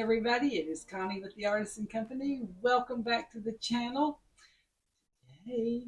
everybody. It is Connie with the Artisan Company. Welcome back to the channel. Hey,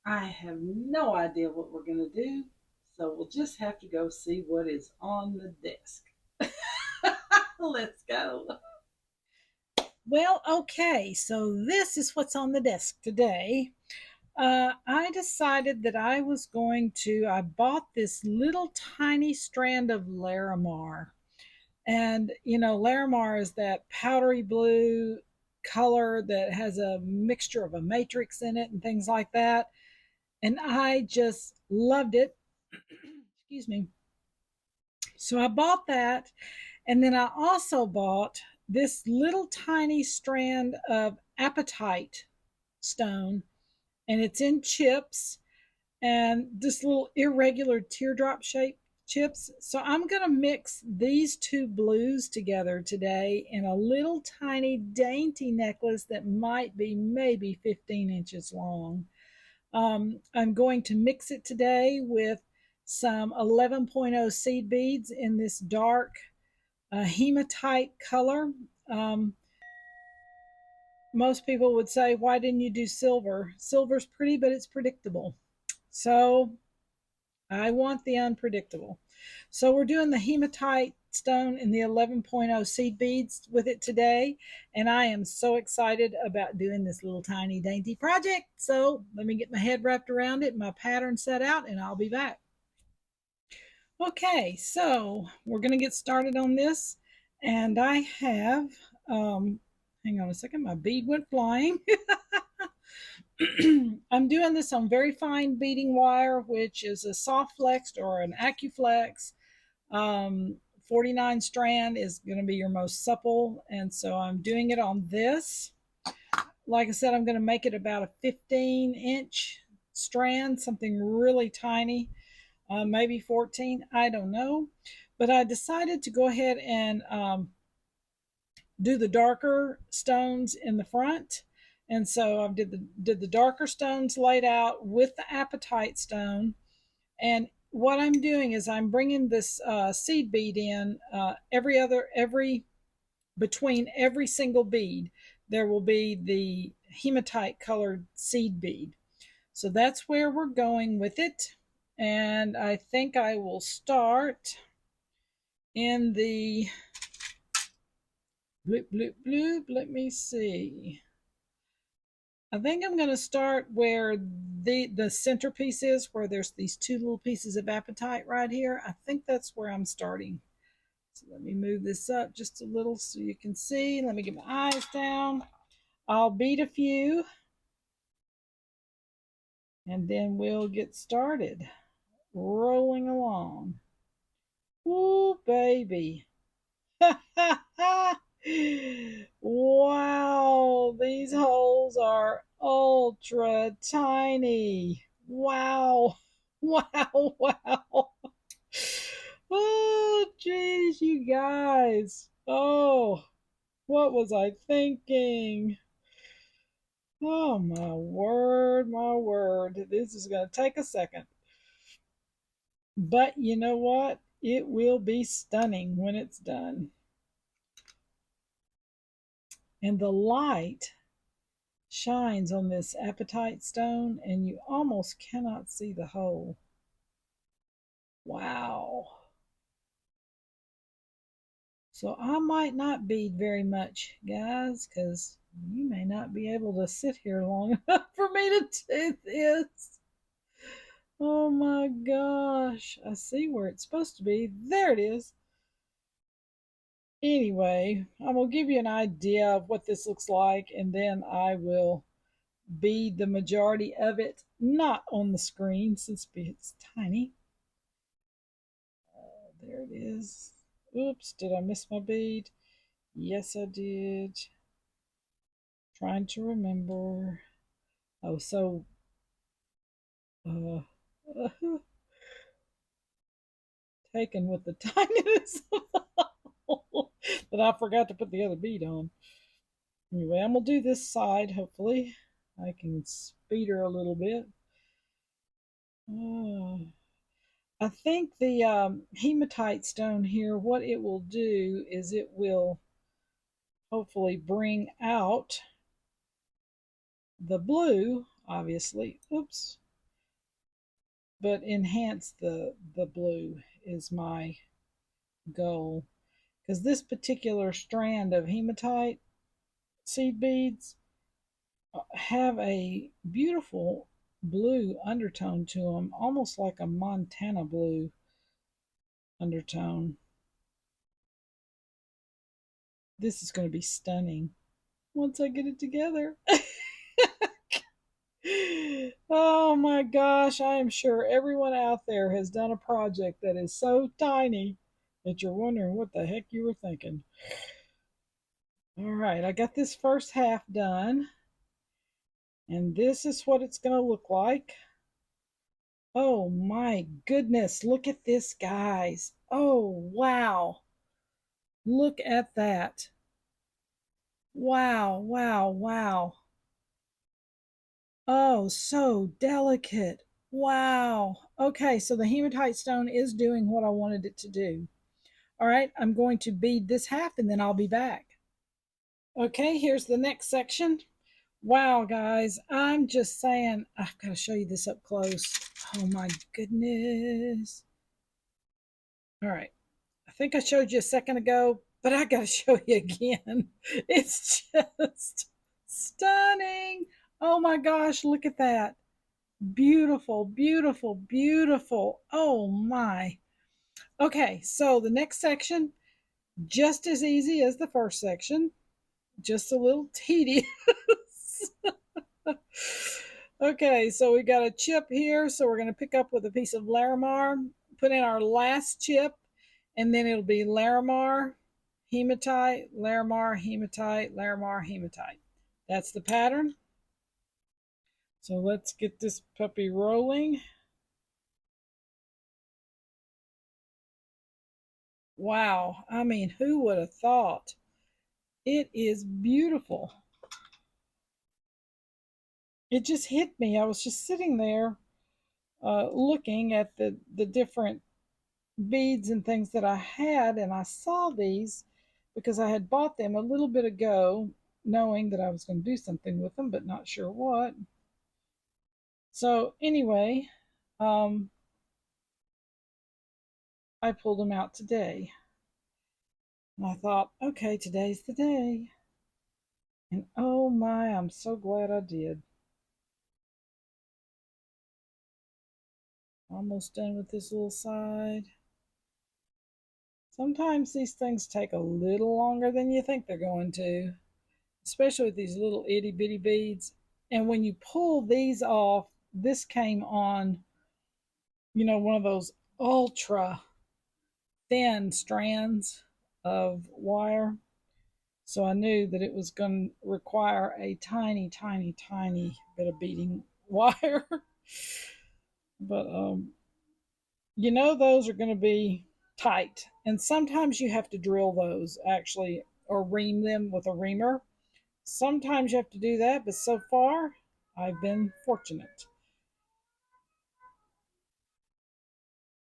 I have no idea what we're going to do, so we'll just have to go see what is on the desk. Let's go. Well, okay, so this is what's on the desk today. I decided that I bought this little tiny strand of Larimar. And, Larimar is that powdery blue color that has a mixture of a matrix in it and things like that. And I just loved it. Excuse me. So I bought that. And then I also bought this little tiny strand of apatite stone, and it's in chips and this little irregular teardrop shaped chips. So I'm going to mix these two blues together today in a little tiny dainty necklace that might be maybe 15 inches long. I'm going to mix it today with some 11.0 seed beads in this dark hematite color. Um, Most people would say, why didn't you do silver? Silver's pretty, but it's predictable. So I want the unpredictable. So we're doing the hematite stone in the 11.0 seed beads with it today. And I am so excited about doing this little tiny dainty project. So let me get my head wrapped around it, my pattern set out, and I'll be back. Okay, so we're going to get started on this. And I have, hang on a second, my bead went flying. I'm doing this on very fine beading wire, which is a soft flexed or an AccuFlex. 49 strand is going to be your most supple, and so I'm doing it on this. Like I said, I'm going to make it about a 15-inch strand, something really tiny, maybe 14, I don't know. But I decided to go ahead and do the darker stones in the front. And so I did the darker stones laid out with the apatite stone. And what I'm doing is I'm bringing this seed bead in between every single bead, there will be the hematite colored seed bead. So that's where we're going with it. And I think I will start in the bloop, bloop, bloop. Let me see. I think I'm going to start where the centerpiece is, where there's these two little pieces of apatite right here. I think that's where I'm starting. So let me move this up just a little so you can see. Let me get my eyes down. I'll bead a few, and then we'll get started. Rolling along. Ooh, baby. Wow, these holes are ultra tiny. Wow, wow, wow. Oh, geez, you guys. Oh, what was I thinking? Oh, my word, my word. This is going to take a second. But you know what? It will be stunning when it's done. And the light shines on this apatite stone, and you almost cannot see the hole. Wow. So I might not bead very much, guys, because you may not be able to sit here long enough for me to do this. Oh my gosh. I see where it's supposed to be. There it is. Anyway, I'm going to give you an idea of what this looks like, and then I will bead the majority of it, not on the screen since it's tiny. There it is. Oops, did I miss my bead? Yes, I did. Trying to remember. Oh, so uh, taken with the tininess of the hole, but I forgot to put the other bead on. Anyway, I'm gonna do this side. Hopefully, I can speed her a little bit. I think the hematite stone here, what it will do is it will hopefully bring out the blue, obviously, oops, but enhance the blue is my goal. Because this particular strand of hematite seed beads have a beautiful blue undertone to them, almost like a Montana blue undertone. This is going to be stunning once I get it together. Oh my gosh, I am sure everyone out there has done a project that is so tiny that you're wondering what the heck you were thinking. All right, I got this first half done, and this is what it's going to look like. Oh my goodness, look at this, guys. Oh, wow. Look at that. Wow, wow, wow. Oh, so delicate. Wow. Okay, so the hematite stone is doing what I wanted it to do. All right, I'm going to bead this half and then I'll be back. Okay, here's the next section. Wow, guys, I'm just saying, I've got to show you this up close. Oh my goodness. All right, I think I showed you a second ago, but I got to show you again. It's just stunning. Oh my gosh, look at that. Beautiful, beautiful, beautiful. Oh my. Okay, so the next section, just as easy as the first section, just a little tedious. Okay, so we got a chip here, so we're going to pick up with a piece of Larimar, put in our last chip, and then it'll be Larimar, hematite, Larimar, hematite, Larimar, hematite. That's the pattern. So let's get this puppy rolling. Wow, I mean, who would have thought? It is beautiful. It just hit me. I was just sitting there looking at the different beads and things that I had, and I saw these because I had bought them a little bit ago, knowing that I was going to do something with them, but not sure what. So, anyway, um, I pulled them out today. And I thought, okay, today's the day. And oh my, I'm so glad I did. Almost done with this little side. Sometimes these things take a little longer than you think they're going to, especially with these little itty bitty beads. And when you pull these off, this came on, one of those ultra thin strands of wire. So I knew that it was going to require a tiny, tiny, tiny bit of beading wire. But those are going to be tight. And sometimes you have to drill those actually, or ream them with a reamer. Sometimes you have to do that, but so far I've been fortunate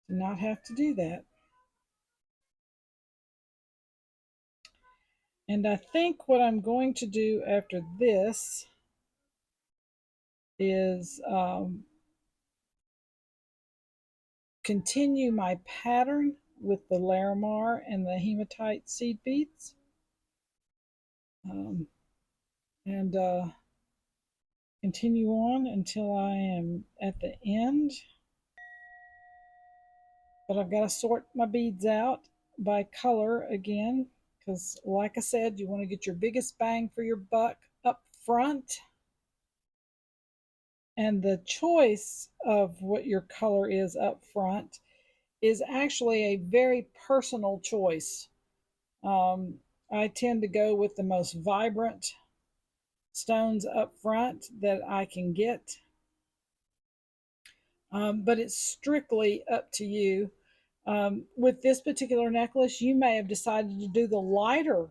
to not have to do that. And I think what I'm going to do after this is continue my pattern with the Larimar and the hematite seed beads. And continue on until I am at the end. But I've got to sort my beads out by color again, because like I said, you want to get your biggest bang for your buck up front. And the choice of what your color is up front is actually a very personal choice. I tend to go with the most vibrant stones up front that I can get. But it's strictly up to you. With this particular necklace, you may have decided to do the lighter,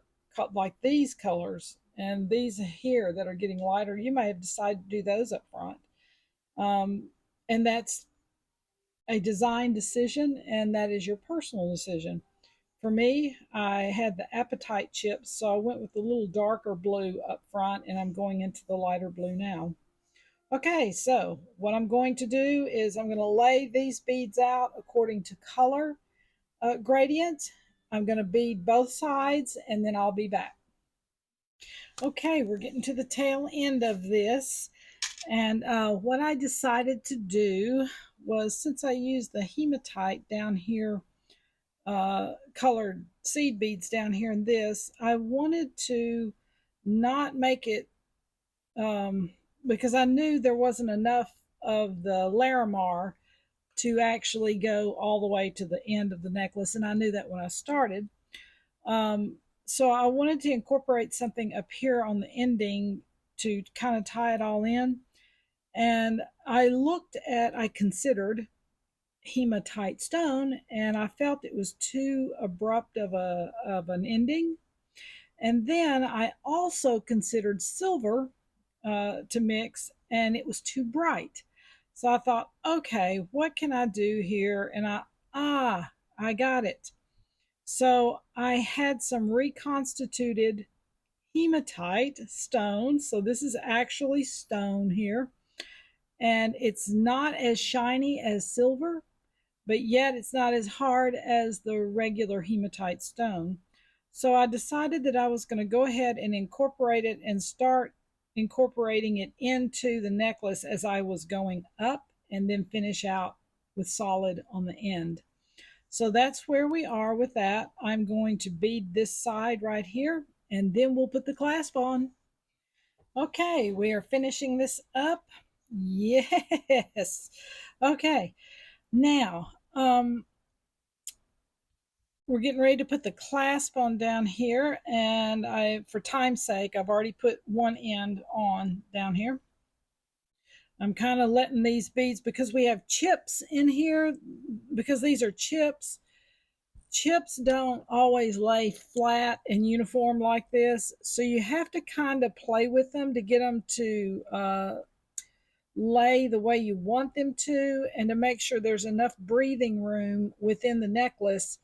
like these colors and these here that are getting lighter. You may have decided to do those up front. And that's a design decision, and that is your personal decision. For me, I had the apatite chips, so I went with the little darker blue up front, and I'm going into the lighter blue now. Okay, so what I'm going to do is I'm going to lay these beads out according to color gradient. I'm going to bead both sides, and then I'll be back. Okay, we're getting to the tail end of this. And what I decided to do was, since I used the hematite down here, colored seed beads down here in this, I wanted to not make it, because I knew there wasn't enough of the Larimar to actually go all the way to the end of the necklace. And I knew that when I started. Um, so I wanted to incorporate something up here on the ending to kind of tie it all in. And I considered hematite stone, and I felt it was too abrupt of an ending. And then I also considered silver to mix, and it was too bright. So I thought, okay, what can I do here? And I got it. So I had some reconstituted hematite stone. So this is actually stone here, and it's not as shiny as silver, but yet it's not as hard as the regular hematite stone. So I decided that I was going to go ahead and incorporate it and start incorporating it into the necklace as I was going up, and then finish out with solid on the end. So that's where we are with that. I'm going to bead this side right here, and then we'll put the clasp on. Okay, we are finishing this up. Yes. Okay. Now, we're getting ready to put the clasp on down here, and for time's sake, I've already put one end on down here. I'm kind of letting these beads, because we have chips in here, because these are chips. Chips don't always lay flat and uniform like this, so you have to kind of play with them to get them to lay the way you want them to, and to make sure there's enough breathing room within the necklace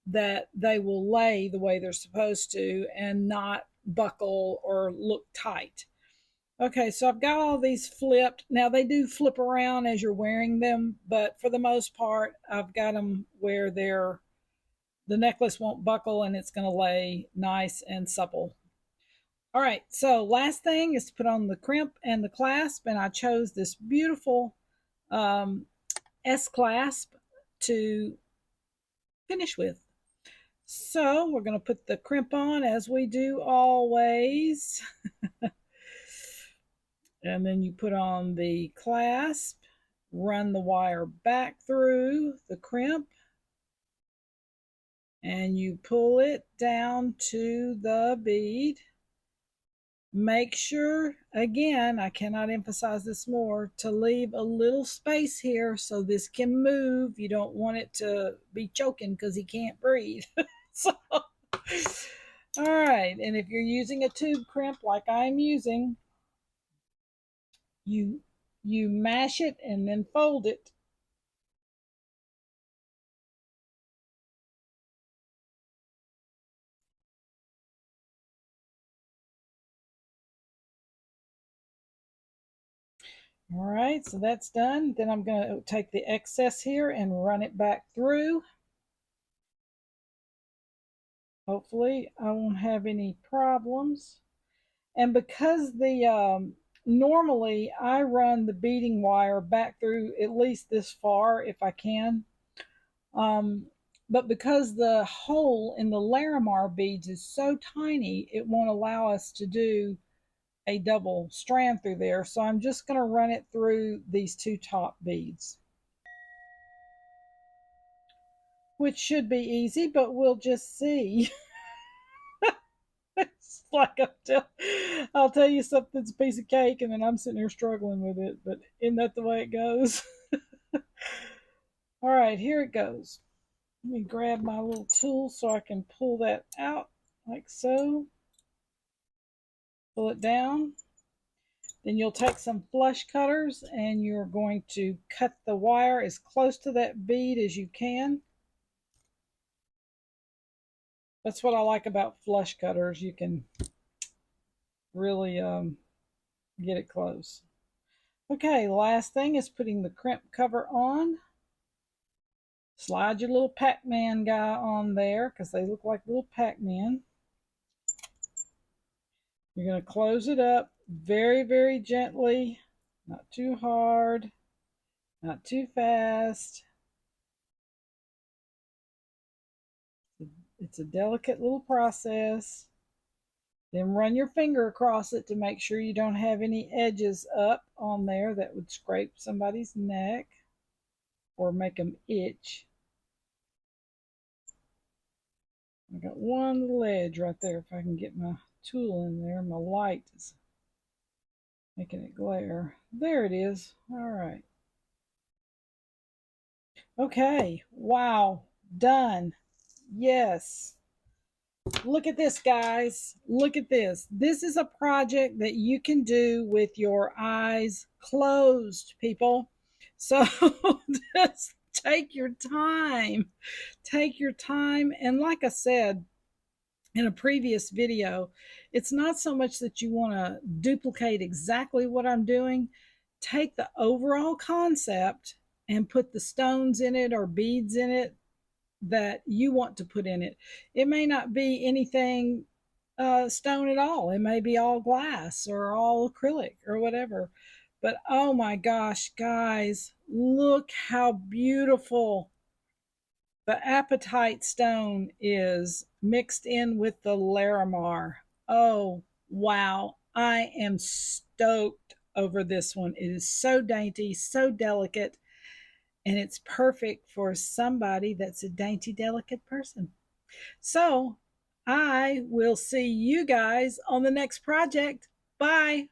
that they will lay the way they're supposed to and not buckle or look tight. Okay, so I've got all these flipped. Now they do flip around as you're wearing them, but for the most part, I've got them where the necklace won't buckle and it's going to lay nice and supple. All right, so last thing is to put on the crimp and the clasp, and I chose this beautiful S clasp to finish with. So we're going to put the crimp on as we do always. And then you put on the clasp, run the wire back through the crimp, and you pull it down to the bead. Make sure, again, I cannot emphasize this more, to leave a little space here so this can move. You don't want it to be choking because he can't breathe. So, all right, and if you're using a tube crimp like I'm using, you mash it and then fold it. All right, so that's done. Then I'm going to take the excess here and run it back through. Hopefully I won't have any problems. And because normally I run the beading wire back through at least this far if I can. But because the hole in the Larimar beads is so tiny, it won't allow us to do a double strand through there. So I'm just going to run it through these two top beads, which should be easy, but we'll just see. It's like I'll tell you something's a piece of cake, and then I'm sitting here struggling with it. But isn't that the way it goes? All right, here it goes. Let me grab my little tool so I can pull that out like so. Pull it down. Then you'll take some flush cutters and you're going to cut the wire as close to that bead as you can. That's what I like about flush cutters. You can really get it close. Okay, last thing is putting the crimp cover on. Slide your little Pac-Man guy on there because they look like little Pac-Man. You're going to close it up very, very gently, not too hard, not too fast. It's a delicate little process. Then run your finger across it to make sure you don't have any edges up on there that would scrape somebody's neck or make them itch. I got one little edge right there. If I can get my tool in there, my light is making it glare. There it is. All right. Okay. Wow. Done. Yes. Look at this, guys. Look at this. This is a project that you can do with your eyes closed, people. So just take your time. Take your time. And like I said in a previous video, it's not so much that you want to duplicate exactly what I'm doing. Take the overall concept and put the stones in it or beads in it that you want to put in it. It may not be anything stone at all. It may be all glass or all acrylic or whatever. But oh my gosh, guys, look how beautiful the apatite stone is mixed in with the Larimar. Oh, wow. I am stoked over this one. It is so dainty, so delicate, and it's perfect for somebody that's a dainty, delicate person. So I will see you guys on the next project. Bye.